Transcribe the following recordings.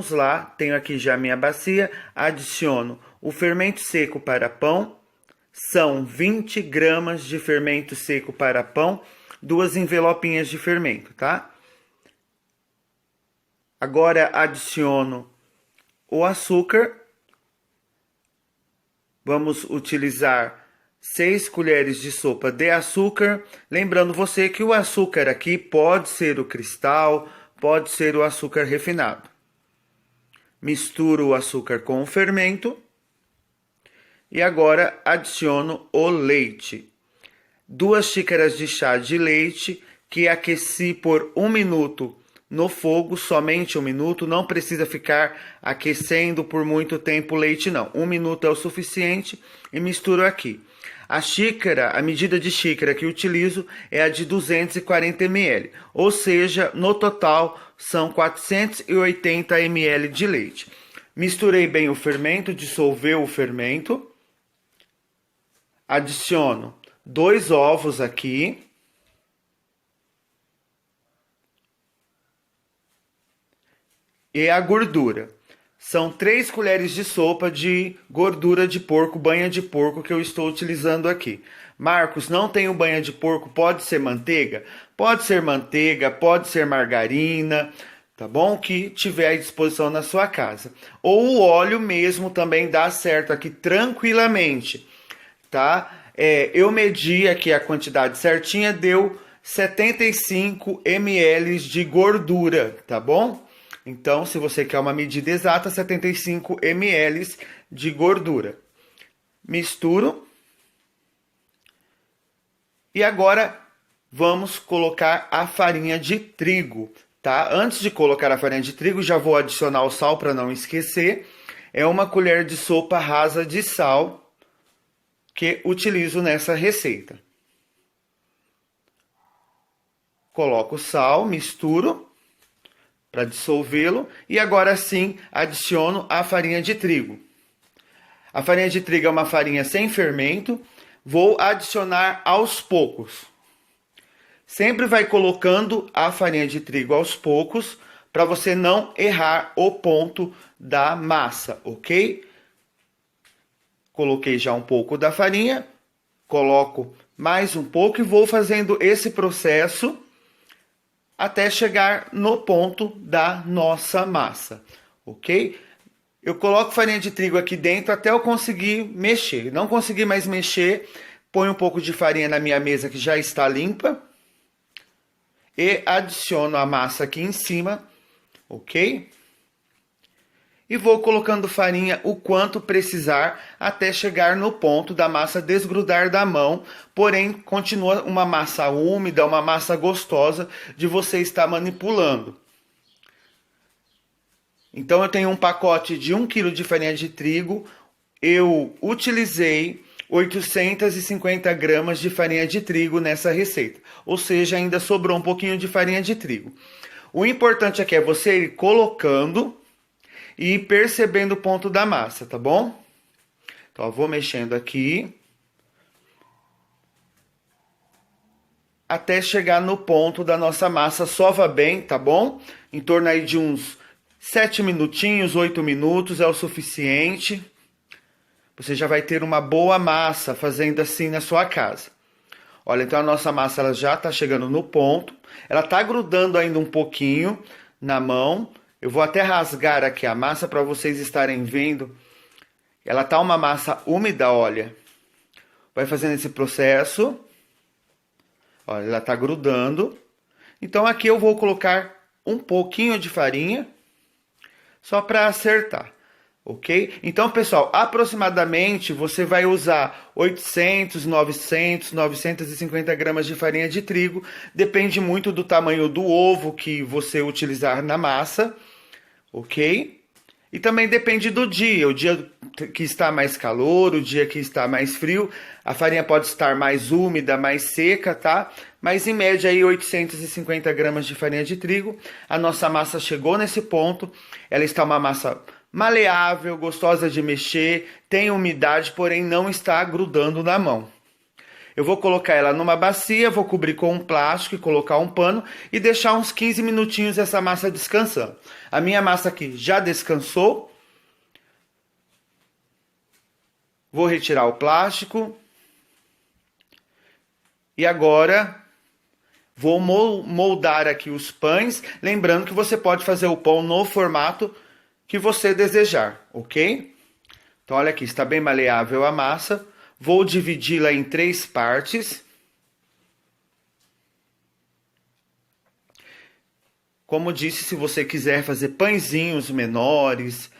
Vamos lá, tenho aqui já a minha bacia, adiciono o fermento seco para pão, são 20 gramas de fermento seco para pão, 2 envelopinhas de fermento, tá? Agora adiciono o açúcar, vamos utilizar 6 colheres de sopa de açúcar, lembrando você que o açúcar aqui pode ser o cristal, pode ser o açúcar refinado. Misturo o açúcar com o fermento e agora adiciono o leite. 2 xícaras de chá de leite que aqueci por 1 minuto no fogo, somente 1 minuto, não precisa ficar aquecendo por muito tempo o leite não. 1 minuto é o suficiente e misturo aqui. A xícara, a medida de xícara que utilizo é a de 240 ml, ou seja, no total são 480 ml de leite. Misturei bem o fermento, dissolveu o fermento. Adiciono 2 ovos aqui. E a gordura. São 3 colheres de sopa de gordura de porco, banha de porco que eu estou utilizando aqui. Marcos, não tenho banha de porco, pode ser manteiga? Pode ser manteiga, pode ser margarina, tá bom? Que tiver à disposição na sua casa. Ou o óleo mesmo também dá certo aqui tranquilamente, tá? Eu medi aqui a quantidade certinha, deu 75 ml de gordura, tá bom? Então, se você quer uma medida exata, 75 ml de gordura. Misturo. E agora, vamos colocar a farinha de trigo, tá? Antes de colocar a farinha de trigo, já vou adicionar o sal para não esquecer. É 1 colher de sopa rasa de sal que utilizo nessa receita. Coloco o sal, misturo para dissolvê-lo e agora sim adiciono a farinha de trigo. A farinha de trigo é uma farinha sem fermento, vou adicionar aos poucos. Sempre vai colocando a farinha de trigo aos poucos para você não errar o ponto da massa, ok? Coloquei já um pouco da farinha, coloco mais um pouco e vou fazendo esse processo até chegar no ponto da nossa massa, ok? Eu coloco farinha de trigo aqui dentro até eu conseguir mexer. Não conseguir mais mexer, ponho um pouco de farinha na minha mesa que já está limpa e adiciono a massa aqui em cima, ok? E vou colocando farinha o quanto precisar até chegar no ponto da massa desgrudar da mão, porém continua uma massa úmida, uma massa gostosa de você estar manipulando. Então eu tenho um pacote de 1 kg de farinha de trigo, eu utilizei 850 gramas de farinha de trigo nessa receita, ou seja, ainda sobrou um pouquinho de farinha de trigo. O importante aqui é você ir colocando e percebendo o ponto da massa, tá bom? Então, eu vou mexendo aqui até chegar no ponto da nossa massa. Sova bem, tá bom? Em torno aí de uns 7 minutinhos, 8 minutos é o suficiente. Você já vai ter uma boa massa fazendo assim na sua casa. Olha, então a nossa massa ela já tá chegando no ponto. Ela tá grudando ainda um pouquinho na mão. Eu vou até rasgar aqui a massa para vocês estarem vendo. Ela tá uma massa úmida, olha. Vai fazendo esse processo. Olha, ela tá grudando. Então aqui eu vou colocar um pouquinho de farinha, só para acertar, ok? Então, pessoal, aproximadamente você vai usar 800, 900, 950 gramas de farinha de trigo. Depende muito do tamanho do ovo que você utilizar na massa, ok? E também depende do dia, o dia que está mais calor, o dia que está mais frio, a farinha pode estar mais úmida, mais seca, tá? Mas em média aí 850 gramas de farinha de trigo. A nossa massa chegou nesse ponto, ela está uma massa maleável, gostosa de mexer, tem umidade, porém não está grudando na mão. Eu vou colocar ela numa bacia, vou cobrir com um plástico e colocar um pano e deixar uns 15 minutinhos essa massa descansando. A minha massa aqui já descansou. Vou retirar o plástico. E agora vou moldar aqui os pães, lembrando que você pode fazer o pão no formato que você desejar, ok? Então olha aqui, está bem maleável a massa. Vou dividi-la em 3 partes. Como disse, se você quiser fazer pãezinhos menores,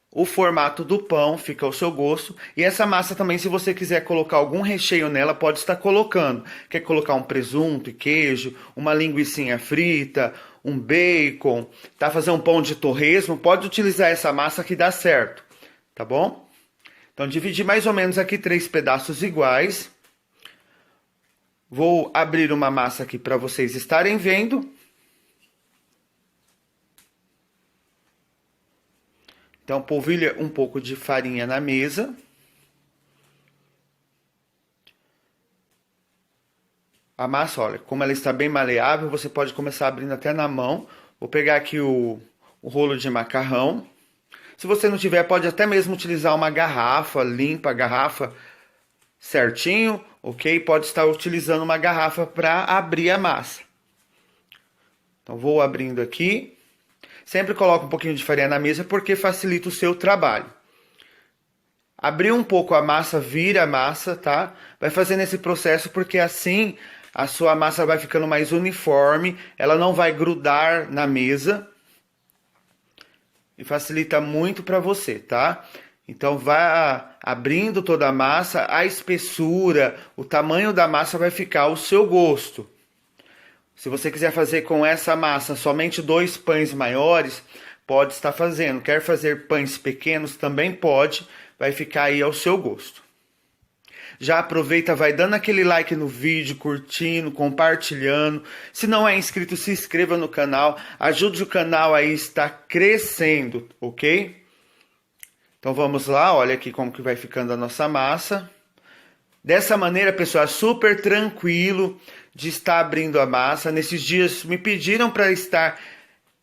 o formato do pão fica ao seu gosto. E essa massa também, se você quiser colocar algum recheio nela, pode estar colocando. Quer colocar um presunto e queijo, uma linguicinha frita, um bacon, tá? Fazer um pão de torresmo, pode utilizar essa massa que dá certo, tá bom? Então, dividi mais ou menos aqui 3 pedaços iguais. Vou abrir uma massa aqui para vocês estarem vendo. Então, polvilha um pouco de farinha na mesa. A massa, olha, como ela está bem maleável, você pode começar abrindo até na mão. Vou pegar aqui o rolo de macarrão. Se você não tiver, pode até mesmo utilizar uma garrafa, limpa a garrafa certinho, ok? Pode estar utilizando uma garrafa para abrir a massa. Então, vou abrindo aqui. Sempre coloca um pouquinho de farinha na mesa porque facilita o seu trabalho. Abrir um pouco a massa, vira a massa, tá? Vai fazendo esse processo porque assim a sua massa vai ficando mais uniforme, ela não vai grudar na mesa. E facilita muito para você, tá? Então, vai abrindo toda a massa, a espessura, o tamanho da massa vai ficar ao seu gosto. Se você quiser fazer com essa massa somente 2 pães maiores, pode estar fazendo. Quer fazer pães pequenos, também pode, vai ficar aí ao seu gosto. Já aproveita, vai dando aquele like no vídeo, curtindo, compartilhando. Se não é inscrito, se inscreva no canal. Ajude o canal aí a estar crescendo, ok? Então vamos lá, olha aqui como que vai ficando a nossa massa. Dessa maneira, pessoal, é super tranquilo de estar abrindo a massa. Nesses dias me pediram para estar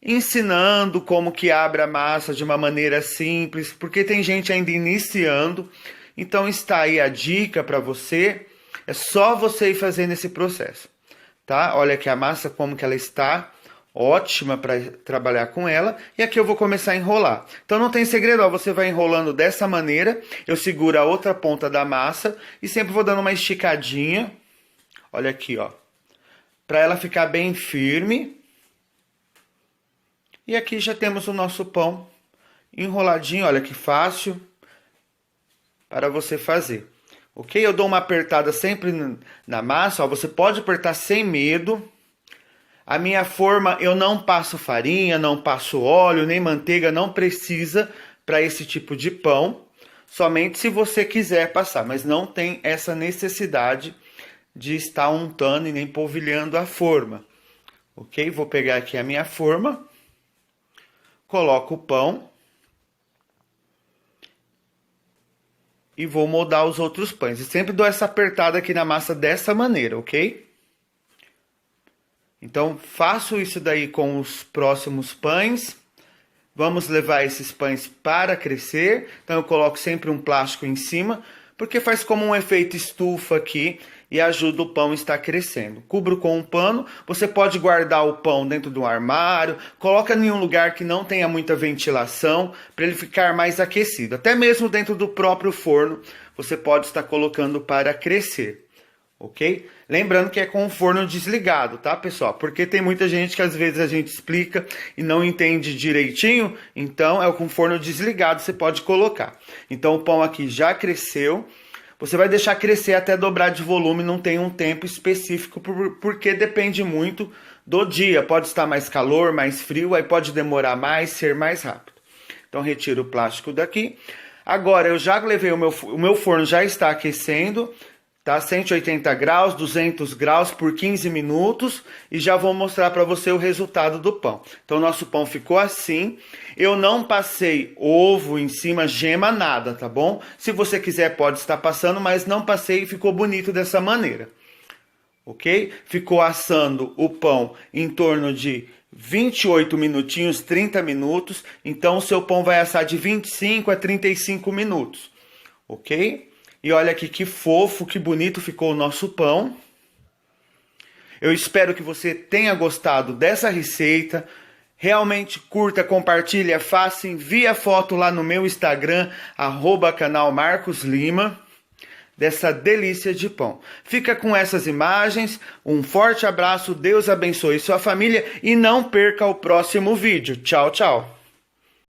ensinando como que abre a massa de uma maneira simples, porque tem gente ainda iniciando. Então está aí a dica para você, é só você ir fazendo esse processo, tá? Olha aqui a massa como que ela está, ótima para trabalhar com ela. E aqui eu vou começar a enrolar. Então não tem segredo, ó, você vai enrolando dessa maneira, eu seguro a outra ponta da massa e sempre vou dando uma esticadinha, olha aqui, ó, para ela ficar bem firme. E aqui já temos o nosso pão enroladinho, olha que fácil para você fazer, ok? Eu dou uma apertada sempre na massa, ó, você pode apertar sem medo. A minha forma, eu não passo farinha, não passo óleo, nem manteiga, não precisa para esse tipo de pão, somente se você quiser passar, mas não tem essa necessidade de estar untando e nem polvilhando a forma, ok? Vou pegar aqui a minha forma, coloco o pão, e vou moldar os outros pães. E sempre dou essa apertada aqui na massa dessa maneira, ok? Então, faço isso daí com os próximos pães. Vamos levar esses pães para crescer. Então, eu coloco sempre um plástico em cima, porque faz como um efeito estufa aqui e ajuda o pão a estar crescendo. Cubro com um pano. Você pode guardar o pão dentro de um armário. Coloca em um lugar que não tenha muita ventilação, para ele ficar mais aquecido. Até mesmo dentro do próprio forno, você pode estar colocando para crescer. Ok? Lembrando que é com o forno desligado, tá, pessoal? Porque tem muita gente que às vezes a gente explica e não entende direitinho. Então, é com o forno desligado, você pode colocar. Então, o pão aqui já cresceu. Você vai deixar crescer até dobrar de volume, não tem um tempo específico, porque depende muito do dia. Pode estar mais calor, mais frio, aí pode demorar mais, ser mais rápido. Então, retiro o plástico daqui. Agora, eu já levei o meu forno, já está aquecendo, tá? 180 graus, 200 graus por 15 minutos. E já vou mostrar para você o resultado do pão. Então, o nosso pão ficou assim. Eu não passei ovo em cima, gema, nada, tá bom? Se você quiser, pode estar passando, mas não passei e ficou bonito dessa maneira. ok? Ficou assando o pão em torno de 28 minutinhos, 30 minutos. Então o seu pão vai assar de 25 a 35 minutos, ok? E olha aqui que fofo, que bonito ficou o nosso pão. Eu espero que você tenha gostado dessa receita. Realmente curta, compartilha, faça, envie a foto lá no meu Instagram, @canal Marcos Lima, dessa delícia de pão. Fica com essas imagens, um forte abraço, Deus abençoe sua família e não perca o próximo vídeo. Tchau, tchau.